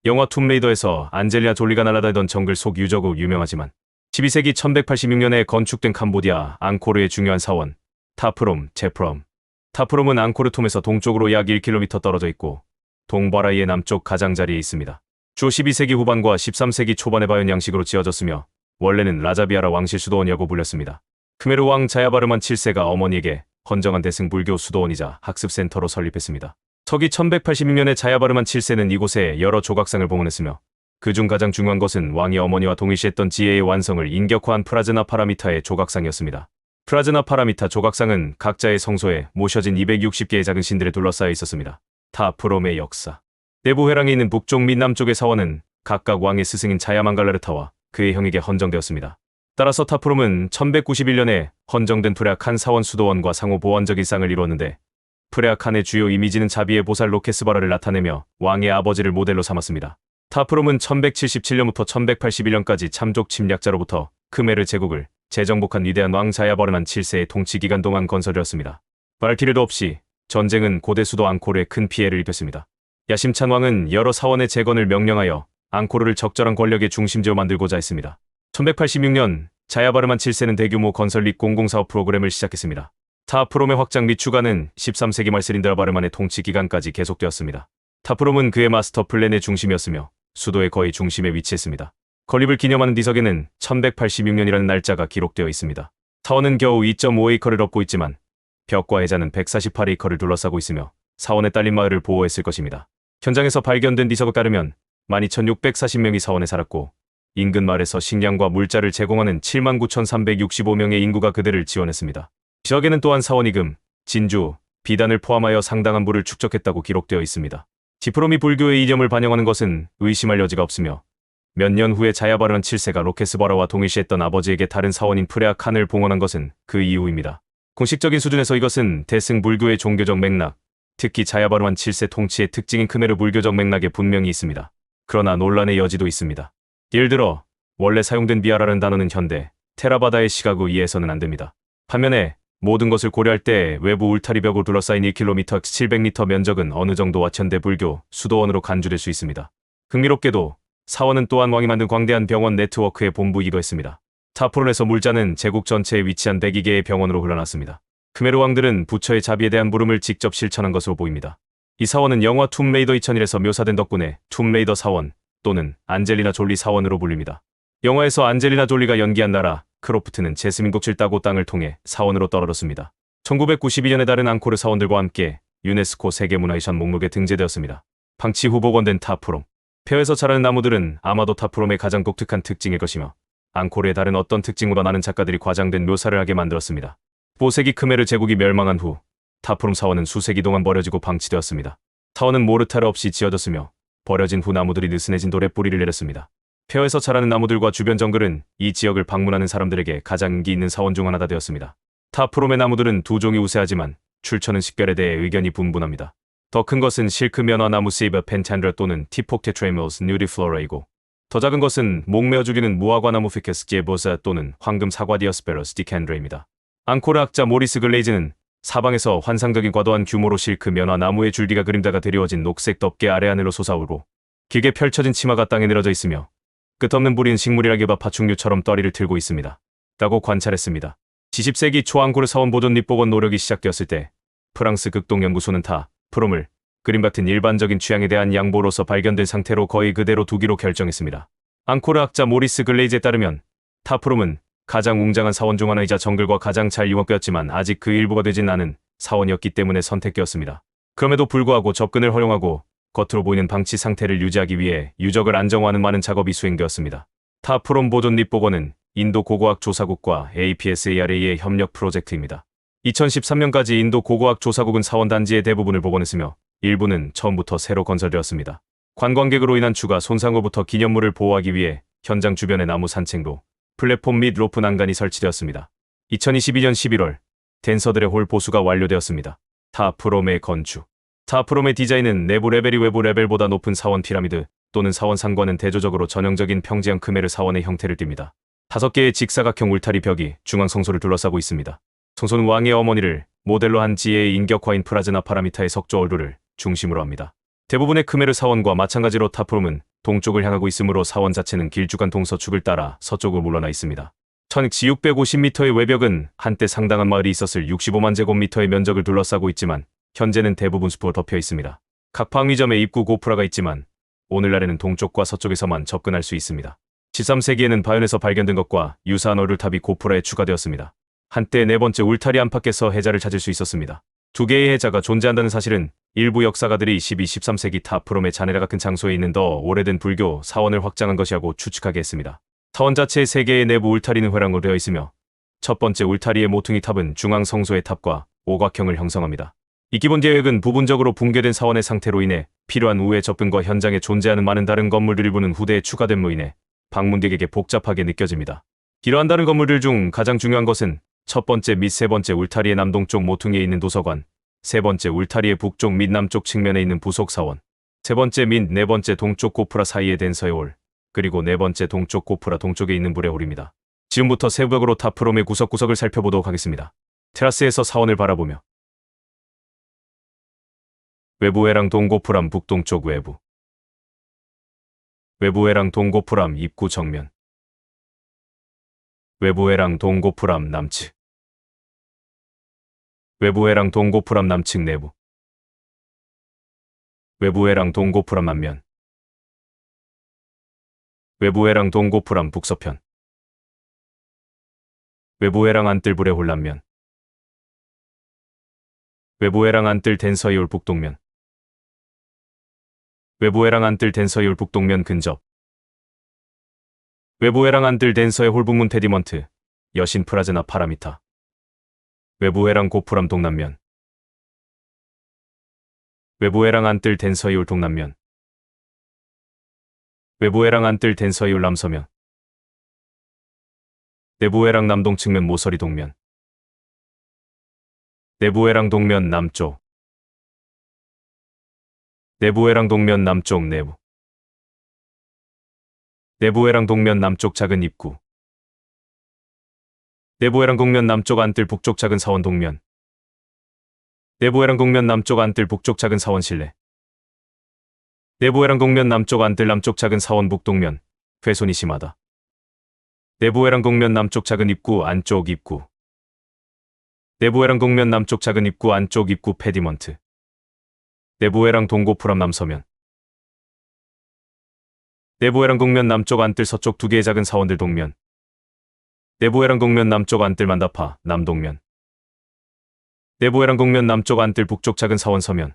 영화 툼레이더에서 안젤리나 졸리가 날아다니던 정글 속 유적으로 유명하지만 12세기 1186년에 건축된 캄보디아 앙코르의 중요한 사원 타프롬, 제프롬. 타프롬은 앙코르 톰에서 동쪽으로 약 1km 떨어져 있고 동바라이의 남쪽 가장자리에 있습니다. 주 12세기 후반과 13세기 초반에 바이온 양식으로 지어졌으며 원래는 라자비아라 왕실 수도원이라고 불렸습니다. 크메르 왕 자야바르만 7세가 어머니에게 헌정한 대승 불교 수도원이자 학습센터로 설립했습니다. 서기 1186년에 자야바르만 7세는 이곳에 여러 조각상을 봉헌했으며 그중 가장 중요한 것은 왕이 어머니와 동일시했던 지혜의 완성을 인격화한 프라즈나 파라미타의 조각상이었습니다. 프라즈나 파라미타 조각상은 각자의 성소에 모셔진 260개의 작은 신들에 둘러싸여 있었습니다. 타프롬의 역사. 내부 회랑에 있는 북쪽 및 남쪽의 사원은 각각 왕의 스승인 자야만갈라르타와 그의 형에게 헌정되었습니다. 따라서 타프롬은 1191년에 헌정된 프레아칸 사원 수도원과 상호 보완적 일상을 이루었는데 프레아칸의 주요 이미지는 자비의 보살 로케스바라를 나타내며 왕의 아버지를 모델로 삼았습니다. 타프롬은 1177년부터 1181년까지 참족 침략자로부터 크메르 제국을 재정복한 위대한 왕 자야바르만 7세의 통치 기간 동안 건설되었습니다. 말할 필요도 없이 전쟁은 고대 수도 앙코르에 큰 피해를 입혔습니다. 야심찬 왕은 여러 사원의 재건을 명령하여 앙코르를 적절한 권력의 중심지로 만들고자 했습니다. 1186년 자야바르만 7세는 대규모 건설 및 공공사업 프로그램을 시작했습니다. 타프롬의 확장 및 추가는 13세기 말 스린드라 바르만의 통치 기간까지 계속되었습니다. 타프롬은 그의 마스터 플랜의 중심이었으며 수도의 거의 중심에 위치했습니다. 건립을 기념하는 디석에는 1186년이라는 날짜가 기록되어 있습니다. 사원은 겨우 2.5에이커를 얻고 있지만 벽과 해자는 148에이커를 둘러싸고 있으며 사원에 딸린 마을을 보호했을 것입니다. 현장에서 발견된 디석에 따르면 12,640명이 사원에 살았고 인근 마을에서 식량과 물자를 제공하는 79,365명의 인구가 그들을 지원했습니다. 지역에는 또한 사원이금, 진주, 비단을 포함하여 상당한 부를 축적했다고 기록되어 있습니다. 지프롬이 불교의 이념을 반영하는 것은 의심할 여지가 없으며 몇 년 후에 자야바르만 7세가 로케스바라와 동일시했던 아버지에게 다른 사원인 프레아칸을 봉헌한 것은 그 이유입니다. 공식적인 수준에서 이것은 대승 불교의 종교적 맥락, 특히 자야바르만 7세 통치의 특징인 크메르 불교적 맥락에 분명히 있습니다. 그러나 논란의 여지도 있습니다. 예를 들어 원래 사용된 비아라는 단어는 현대 테라바다의 시각으로 이해해서는 안 됩니다. 반면에 모든 것을 고려할 때 외부 울타리벽으로 둘러싸인 1km 700m 면적은 어느 정도와 현대 불교 수도원으로 간주될 수 있습니다. 흥미롭게도 사원은 또한 왕이 만든 광대한 병원 네트워크의 본부이기도 했습니다. 타프론에서 물자는 제국 전체에 위치한 102개의 병원으로 흘러났습니다. 크메르 왕들은 부처의 자비에 대한 물음을 직접 실천한 것으로 보입니다. 이 사원은 영화 툼레이더 2001에서 묘사된 덕분에 툼레이더 사원 또는 안젤리나 졸리 사원으로 불립니다. 영화에서 안젤리나 졸리가 연기한 나라 크로프트는 제스민곡 따고 땅을 통해 사원으로 떨어졌습니다. 1992년에 다른 앙코르 사원들과 함께 유네스코 세계문화유산 목록에 등재되었습니다. 방치 후보건된 타프롬. 폐허에서 자라는 나무들은 아마도 타프롬의 가장 독특한 특징일 것이며 앙코르의 다른 어떤 특징보다 많은 작가들이 과장된 묘사를 하게 만들었습니다. 5세기 크메르 제국이 멸망한 후 타프롬 사원은 수세기 동안 버려지고 방치되었습니다. 사원은 모르타르 없이 지어졌으며 버려진 후 나무들이 느슨해진 돌에 뿌리를 내렸습니다. 폐허에서 자라는 나무들과 주변 정글은 이 지역을 방문하는 사람들에게 가장 인기 있는 사원 중 하나가 되었습니다. 타프롬의 나무들은 두 종이 우세하지만 출처는 식별에 대해 의견이 분분합니다. 더 큰 것은 실크 면화 나무 세이버 펜탄드라 또는 티폭테트레밀스 뉴리플로라이고 더 작은 것은 목매어 죽이는 무화과 나무 피케스 제보사 또는 황금 사과디어스페러스 디캔드레입니다. 앙코르 학자 모리스 글레이즈는 사방에서 환상적인 과도한 규모로 실크 면화 나무의 줄기가 그림자가 드리워진 녹색 덮개 아래 하늘로 솟아오르고 길게 펼쳐진 치마가 땅에 내려져 있으며 끝없는 뿌리는 식물이라기보다 파충류처럼 떠리를 틀고 있습니다. 라고 관찰했습니다. 20세기 초 앙코르 사원 보존 립복원 노력이 시작되었을 때 프랑스 극동연구소는 타프롬을 그림 같은 일반적인 취향에 대한 양보로서 발견된 상태로 거의 그대로 두기로 결정했습니다. 앙코르 학자 모리스 글레이즈에 따르면 타프롬은 가장 웅장한 사원 중 하나이자 정글과 가장 잘 융합되었지만 아직 그 일부가 되진 않은 사원이었기 때문에 선택되었습니다. 그럼에도 불구하고 접근을 허용하고 겉으로 보이는 방치 상태를 유지하기 위해 유적을 안정화하는 많은 작업이 수행되었습니다. 타프롬 보존 립복원은 인도 고고학 조사국과 APSARA의 협력 프로젝트입니다. 2013년까지 인도 고고학 조사국은 사원 단지의 대부분을 복원했으며 일부는 처음부터 새로 건설되었습니다. 관광객으로 인한 추가 손상으로부터 기념물을 보호하기 위해 현장 주변의 나무 산책로, 플랫폼 및 로프 난간이 설치되었습니다. 2022년 11월 댄서들의 홀 보수가 완료되었습니다. 타프롬의 건축. 타프롬의 디자인은 내부 레벨이 외부 레벨보다 높은 사원 피라미드 또는 사원 상과는 대조적으로 전형적인 평지형 크메르 사원의 형태를 띱니다. 5개의 직사각형 울타리 벽이 중앙 성소를 둘러싸고 있습니다. 성소는 왕의 어머니를 모델로 한 지혜의 인격화인 프라즈나 파라미타의 석조 얼굴을 중심으로 합니다. 대부분의 크메르 사원과 마찬가지로 타프롬은 동쪽을 향하고 있으므로 사원 자체는 길쭉한 동서축을 따라 서쪽으로 물러나 있습니다. 1650m의 외벽은 한때 상당한 마을이 있었을 65만 제곱미터의 면적을 둘러싸고 있지만 현재는 대부분 숲으로 덮여 있습니다. 각 방위점에 입구 고프라가 있지만 오늘날에는 동쪽과 서쪽에서만 접근할 수 있습니다. 13세기에는 바연에서 발견된 것과 유사한 얼굴탑이 고프라에 추가되었습니다. 한때 네 번째 울타리 안팎에서 해자를 찾을 수 있었습니다. 두 개의 해자가 존재한다는 사실은 일부 역사가들이 12, 13세기 타프롬의 자네라 같은 장소에 있는 더 오래된 불교 사원을 확장한 것이라고 추측하게 했습니다. 사원 자체의 세 개의 내부 울타리는 회랑으로 되어 있으며 첫 번째 울타리의 모퉁이 탑은 중앙 성소의 탑과 오각형을 형성합니다. 이 기본 계획은 부분적으로 붕괴된 사원의 상태로 인해 필요한 우회 접근과 현장에 존재하는 많은 다른 건물들 일부는 후대에 추가됨으로 인해 방문객에게 복잡하게 느껴집니다. 이러한 다른 건물들 중 가장 중요한 것은 첫 번째 및 세 번째 울타리의 남동쪽 모퉁이에 있는 도서관, 세 번째 울타리의 북쪽 및 남쪽 측면에 있는 부속사원, 세 번째 및 네 번째 동쪽 고프라 사이에 된 서해홀, 그리고 네 번째 동쪽 고프라 동쪽에 있는 불의 홀입니다. 지금부터 세부적으로 타프롬의 구석구석을 살펴보도록 하겠습니다. 테라스에서 사원을 바라보며 외부회랑 동고프람 북동쪽 외부, 외부회랑 동고프람 입구 정면, 외부회랑 동고프람 남측, 외부회랑 동고프람 남측 내부, 외부회랑 동고프람 남면, 외부회랑 동고프람 북서편, 외부회랑 안뜰불의 홀남면, 외부회랑 안뜰 댄서이올 북동면, 외부회랑 안뜰 댄서이올 북동면 근접, 외부회랑 안뜰 댄서의 홀북문 페디먼트, 여신 프라즈나 파라미타, 외부회랑 고프람 동남면, 외부회랑 안뜰 댄서이올 동남면, 외부회랑 안뜰 댄서이올 남서면, 내부회랑 남동 측면 모서리 동면, 내부회랑 동면 남쪽, 내부회랑 동면 남쪽 내부, 내부회랑 동면 남쪽 작은 입구, 내부회랑 동면 남쪽 안뜰 북쪽 작은 사원 동면, 내부회랑 동면 남쪽 안뜰 북쪽 작은 사원 실내, 내부회랑 동면 남쪽 안뜰 남쪽 작은 사원 북동면, 훼손이 심하다. 내부회랑 동면 남쪽 작은 입구 안쪽 입구, 내부회랑 동면 남쪽 작은 입구 안쪽 입구 페디먼트, 내부회랑 동고프람 남서면, 내부회랑 동면 남쪽 안뜰 서쪽 두 개의 작은 사원들 동면, 내부회랑 동면 남쪽 안뜰 만다파 남동면, 내부회랑 동면 남쪽 안뜰 북쪽 작은 사원 서면,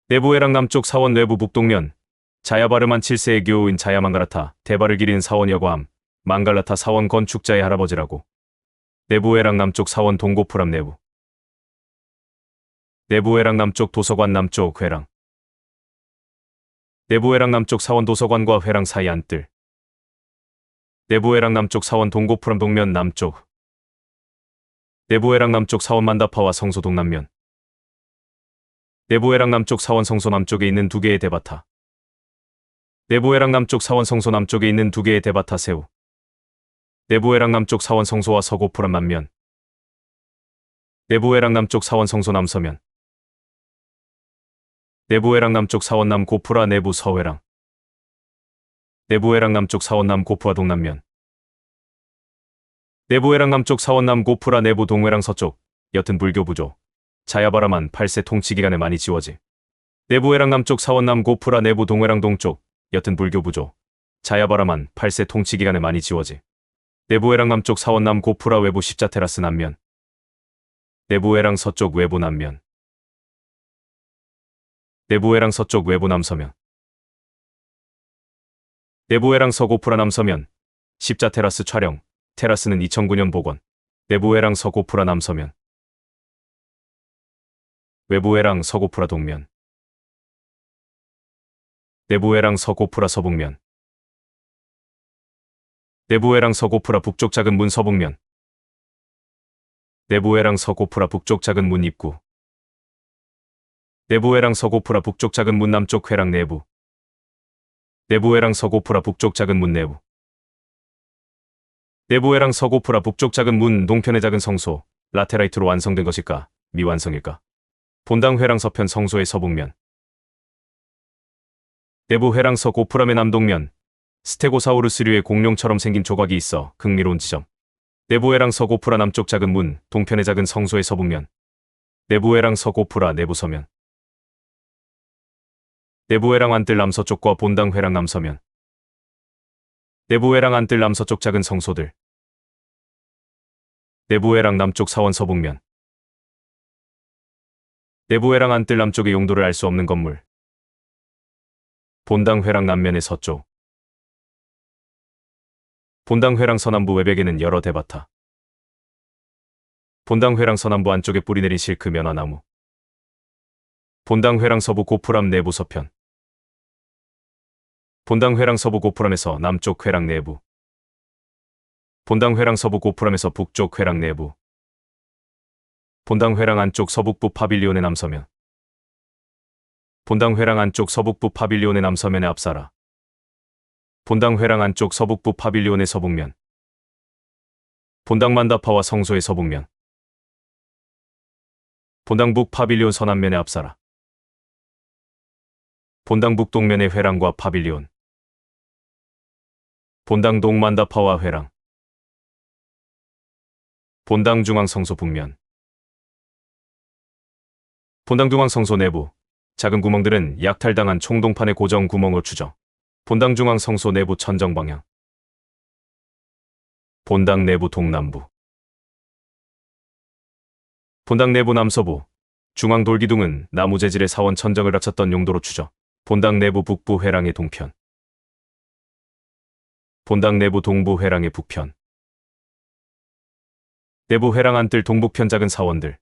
내부회랑 남쪽 사원 외부 북동면, 자야바르만 7세의 교우인 자야망갈라타 대바를 기리는 사원 여과함, 망갈라타 사원 건축자의 할아버지라고. 내부회랑 남쪽 사원 동고프람 내부, 내부회랑 남쪽 도서관 남쪽 회랑, 내부회랑 남쪽 사원 도서관과 회랑 사이 안뜰, 내부회랑 남쪽 사원 동고프람 동면 남쪽, 내부회랑 남쪽 사원 만다파와 성소 동남면, 내부회랑 남쪽 사원 성소 남쪽에 있는 두 개의 대바타, 내부회랑 남쪽 사원 성소 남쪽에 있는 두 개의 대바타 세우, 내부회랑 남쪽 사원 성소와 서고프람 남면, 내부회랑 남쪽 사원 성소 남서면, 내부회랑 남쪽 사원 남고프라 내부 서회랑, 내부회랑 남쪽 사원 남고프라 동남면, 내부회랑 남쪽 사원 남고프라 내부 동회랑 서쪽, 옅은 불교 부조, 자야바라만 8세 통치 기간에 많이 지워지. 내부회랑 남쪽 사원 남고프라 내부 동회랑 동쪽, 옅은 불교 부조, 자야바라만 8세 통치 기간에 많이 지워지. 내부회랑 남쪽 사원 남고프라 외부 십자 테라스 남면, 내부회랑 서쪽 외부 남면, 내부회랑 서쪽 외부 남서면, 내부회랑 서고프라 남서면, 십자 테라스 촬영, 테라스는 2009년 복원, 내부회랑 서고프라 남서면, 외부회랑 서고프라 동면, 내부회랑 서고프라 서북면, 내부회랑 서고프라 북쪽 작은 문 서북면, 내부회랑 서고프라 북쪽 작은 문 입구, 내부회랑 서고프라 북쪽 작은 문 남쪽 회랑 내부, 내부회랑 서고프라 북쪽 작은 문 내부, 내부회랑 서고프라 북쪽 작은 문 동편의 작은 성소, 라테라이트로 완성된 것일까, 미완성일까? 본당 회랑 서편 성소의 서북면, 내부 회랑서 고프람의 남동면, 스테고사우루스류의 공룡처럼 생긴 조각이 있어 흥미로운 지점. 내부 회랑서 고프라 남쪽 작은 문, 동편의 작은 성소의 서북면. 내부 회랑서 고프라 내부 서면. 내부 회랑 안뜰 남서쪽과 본당 회랑 남서면. 내부 회랑 안뜰 남서쪽 작은 성소들. 내부 회랑 남쪽 사원 서북면. 내부 회랑 안뜰 남쪽의 용도를 알 수 없는 건물. 본당 회랑 남면의 서쪽. 본당 회랑 서남부 외벽에는 여러 대바타. 본당 회랑 서남부 안쪽에 뿌리내린 실크 면화나무. 본당 회랑 서부 고프람 내부 서편. 본당 회랑 서부 고프람에서 남쪽 회랑 내부. 본당 회랑 서부 고프람에서 북쪽 회랑 내부. 본당 회랑 안쪽 서북부 파빌리온의 남서면. 본당 회랑 안쪽 서북부 파빌리온의 남서면의 앞사라. 본당 회랑 안쪽 서북부 파빌리온의 서북면. 본당 만다파와 성소의 서북면. 본당 북 파빌리온 서남면의 앞사라. 본당 북동면의 회랑과 파빌리온. 본당 동만다파와 회랑. 본당 중앙 성소 북면. 본당 중앙 성소 내부. 작은 구멍들은 약탈당한 총동판의 고정 구멍으로 추정. 본당 중앙 성소 내부 천정 방향. 본당 내부 동남부. 본당 내부 남서부. 중앙 돌기둥은 나무 재질의 사원 천정을 갖췄던 용도로 추정. 본당 내부 북부 회랑의 동편. 본당 내부 동부 회랑의 북편. 내부 회랑 안뜰 동북편 작은 사원들.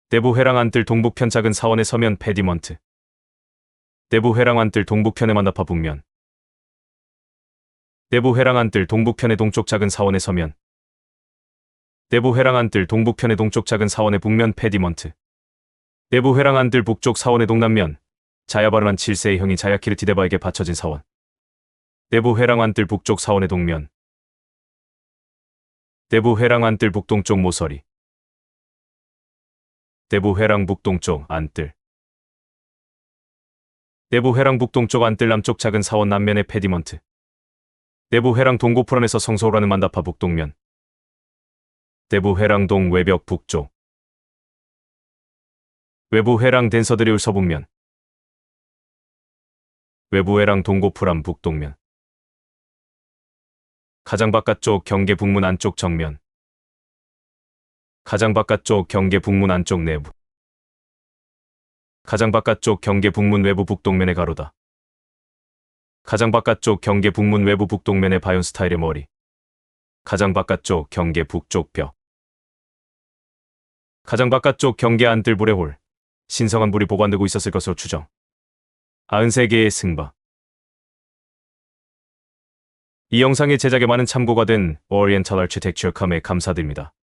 내부 회랑 안뜰 동북편 작은 사원의 서면 페디먼트. 내부 회랑 안뜰 동북편의 만다파 북면. 내부 회랑 안뜰 동북편의 동쪽 작은 사원의 서면. 내부 회랑 안뜰 동북편의 동쪽 작은 사원의 북면 페디먼트. 내부 회랑 안뜰 북쪽 사원의 동남면. 자야바르만 7세의 형이 자야키르티데바에게 바쳐진 사원. 내부 회랑 안뜰 북쪽 사원의 동면. 내부 회랑 안뜰 북동쪽 모서리. 내부 회랑 북동쪽 안뜰. 내부 회랑 북동쪽 안뜰 남쪽 작은 사원 남면의 페디먼트. 내부 회랑 동고프람에서 성소라는 만다파 북동면. 내부 회랑 동 외벽 북쪽. 외부 회랑 댄서드리울 서북면. 외부 회랑 동고프람 북동면. 가장 바깥쪽 경계 북문 안쪽 정면. 가장 바깥쪽 경계 북문 안쪽 내부. 가장 바깥쪽 경계 북문 외부 북동면의 가로다. 가장 바깥쪽 경계 북문 외부 북동면의 바이온 스타일의 머리. 가장 바깥쪽 경계 북쪽 벽. 가장 바깥쪽 경계 안뜰 불의 홀. 신성한 불이 보관되고 있었을 것으로 추정. 93개의 승바. 이 영상의 제작에 많은 참고가 된 Oriental Architecture.com에 감사드립니다.